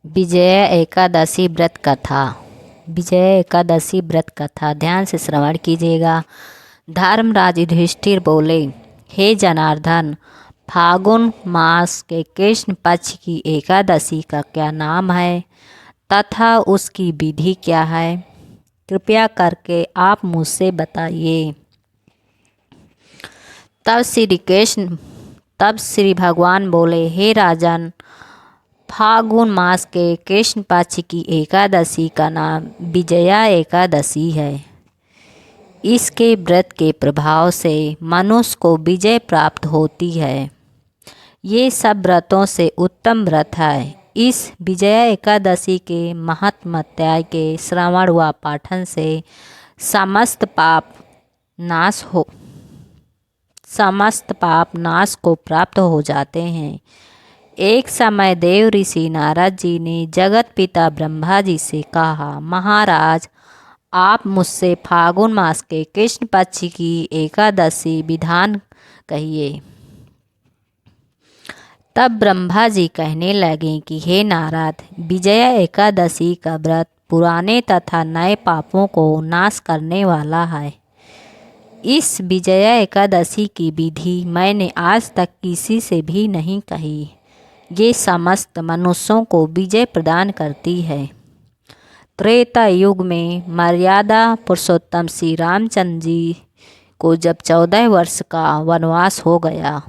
विजया एकादशी व्रत कथा। विजया एकादशी व्रत कथा ध्यान से श्रवण कीजिएगा। धर्मराज युधिष्ठिर बोले, हे जनार्दन, फागुन मास के कृष्ण पक्ष की एकादशी का क्या नाम है तथा उसकी विधि क्या है? कृपया करके आप मुझसे बताइए। तब श्री भगवान बोले, हे राजन, फागुन मास के कृष्ण पक्ष की एकादशी का नाम विजया एकादशी है। इसके व्रत के प्रभाव से मनुष्य को विजय प्राप्त होती है। ये सब व्रतों से उत्तम व्रत है। इस विजया एकादशी के महात्म्य के श्रवण व पाठन से समस्त पाप नाश को प्राप्त हो जाते हैं। एक समय देव ऋषि नारद जी ने जगत पिता ब्रह्मा जी से कहा, महाराज, आप मुझसे फागुन मास के कृष्ण पक्ष की एकादशी विधान कहिए। तब ब्रह्मा जी कहने लगे कि हे नारद, विजया एकादशी का व्रत पुराने तथा नए पापों को नाश करने वाला है। इस विजया एकादशी की विधि मैंने आज तक किसी से भी नहीं कही। ये समस्त मनुष्यों को विजय प्रदान करती है। त्रेता युग में मर्यादा पुरुषोत्तम श्री रामचंद्र जी को जब 14 वर्ष का वनवास हो गया,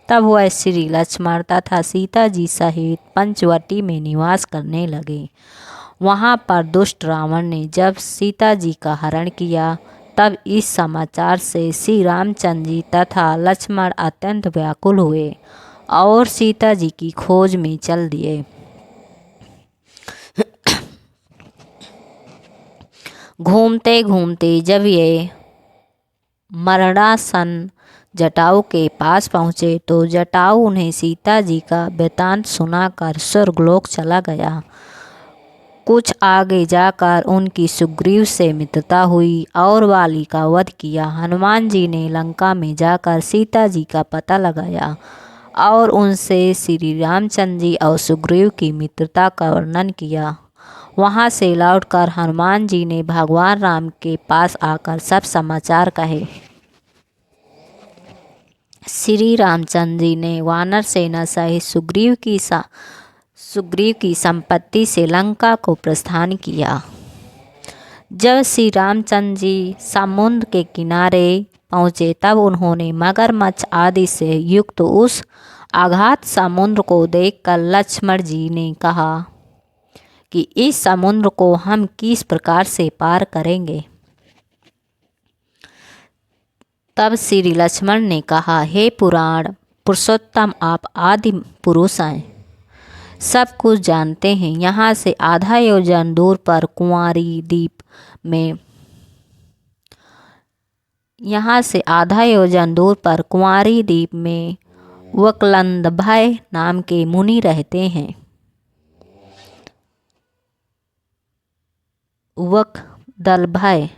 तब वह श्री लक्ष्मण तथा सीता जी सहित पंचवटी में निवास करने लगे। वहाँ पर दुष्ट रावण ने जब सीता जी का हरण किया, तब इस समाचार से श्री रामचंद्र जी तथा लक्ष्मण अत्यंत व्याकुल हुए और सीता जी की खोज में चल दिए। घूमते घूमते जब ये मरणासन जटाऊ के पास पहुँचे तो जटाऊ उन्हें सीता जी का वृतांत सुनाकर स्वर्गलोक चला गया। कुछ आगे जाकर उनकी सुग्रीव से मित्रता हुई और वाली का वध किया। हनुमान जी ने लंका में जाकर सीता जी का पता लगाया और उनसे श्री रामचंद्र जी और सुग्रीव की मित्रता का वर्णन किया। वहाँ से लौटकर हनुमान जी ने भगवान राम के पास आकर सब समाचार कहे। श्री रामचंद्र जी ने वानर सेना सहित सुग्रीव की संपत्ति से लंका को प्रस्थान किया। जब श्री रामचंद्र जी समुद्र के किनारे पहुँचे, तब उन्होंने मगरमच्छ आदि से युक्त उस अगाध समुद्र को देखकर लक्ष्मण जी ने कहा कि इस समुद्र को हम किस प्रकार से पार करेंगे। तब श्री लक्ष्मण ने कहा, हे पुराण पुरुषोत्तम, आप आदि पुरुष हैं, सब कुछ जानते हैं। यहाँ से आधा योजन दूर पर कुंवारी द्वीप में वक्लंदभय नाम के मुनि रहते हैं। वकदलभय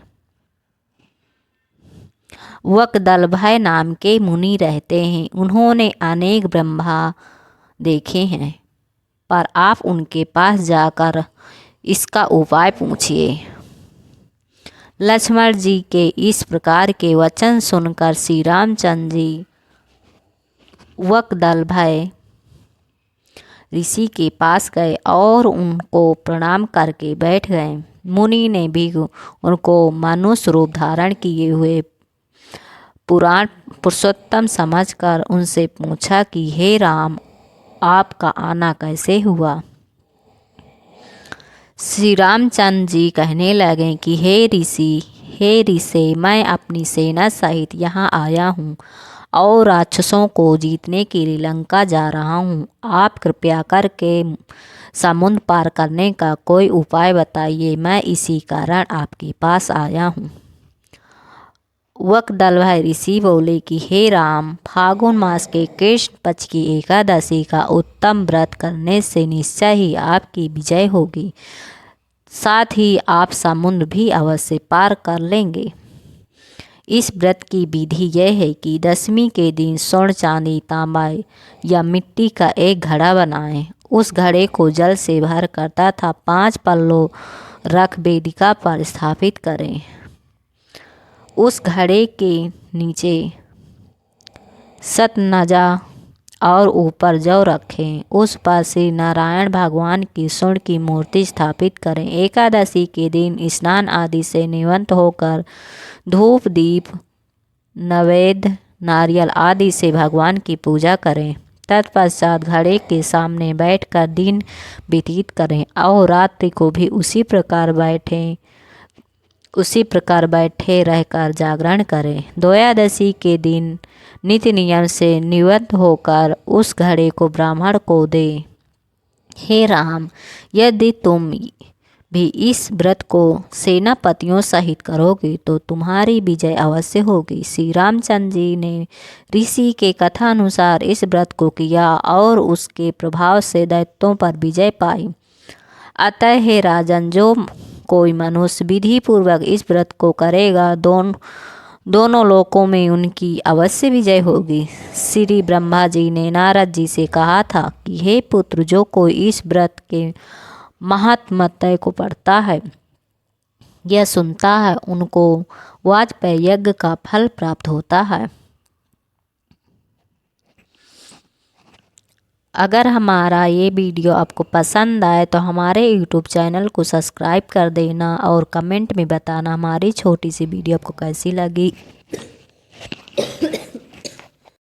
नाम के मुनि रहते हैं। उन्होंने अनेक ब्रह्मा देखे हैं, पर आप उनके पास जाकर इसका उपाय पूछिए। लक्ष्मण जी के इस प्रकार के वचन सुनकर श्री रामचंद्र जी वकदलभय ऋषि के पास गए और उनको प्रणाम करके बैठ गए। मुनि ने भी उनको मनुष्य रूप धारण किए हुए पुराण पुरुषोत्तम समझकर उनसे पूछा कि हे राम, आपका आना कैसे हुआ? श्री रामचंद्र जी कहने लगे कि हे ऋषि, मैं अपनी सेना सहित यहाँ आया हूँ और राक्षसों को जीतने के लिए लंका जा रहा हूँ। आप कृपया करके समुद्र पार करने का कोई उपाय बताइए। मैं इसी कारण आपके पास आया हूँ। वकदलभय ऋषि बोले कि हे राम, फागुन मास के कृष्ण पक्ष की एकादशी का उत्तम व्रत करने से निश्चय ही आपकी विजय होगी, साथ ही आप समुद्र भी अवश्य पार कर लेंगे। इस व्रत की विधि यह है कि दशमी के दिन स्वर्ण, चांदी, तांबा या मिट्टी का एक घड़ा बनाएं। उस घड़े को जल से भर करता था। 5 पल्लों रख वेदिका पर स्थापित करें। उस घड़े के नीचे सतनजा और ऊपर जौ रखें। उस पर श्री नारायण भगवान की स्वर्ण की मूर्ति स्थापित करें। एकादशी के दिन स्नान आदि से निवृत्त होकर धूप दीप नैवेद्य नारियल आदि से भगवान की पूजा करें। तत्पश्चात घड़े के सामने बैठकर दिन व्यतीत करें और रात्रि को भी उसी प्रकार बैठे रहकर जागरण करें। द्वादशी के दिन नित्य नियम से निवृत्त होकर उस घड़े को ब्राह्मण को दे। हे राम, यदि तुम भी इस व्रत को सेनापतियों सहित करोगे तो तुम्हारी विजय अवश्य होगी। श्री रामचंद्र जी ने ऋषि के कथा अनुसार इस व्रत को किया और उसके प्रभाव से दैत्यों पर विजय पाई। अतः हे राजन, जो कोई मनुष्य विधि पूर्वक इस व्रत को करेगा दोनों लोकों में उनकी अवश्य विजय होगी। श्री ब्रह्मा जी ने नारद जी से कहा था कि हे पुत्र, जो कोई इस व्रत के महात्म्य को पढ़ता है या सुनता है, उनको वाजपेय यज्ञ का फल प्राप्त होता है। अगर हमारा ये वीडियो आपको पसंद आए तो हमारे YouTube चैनल को सब्सक्राइब कर देना और कमेंट में बताना हमारी छोटी सी वीडियो आपको कैसी लगी।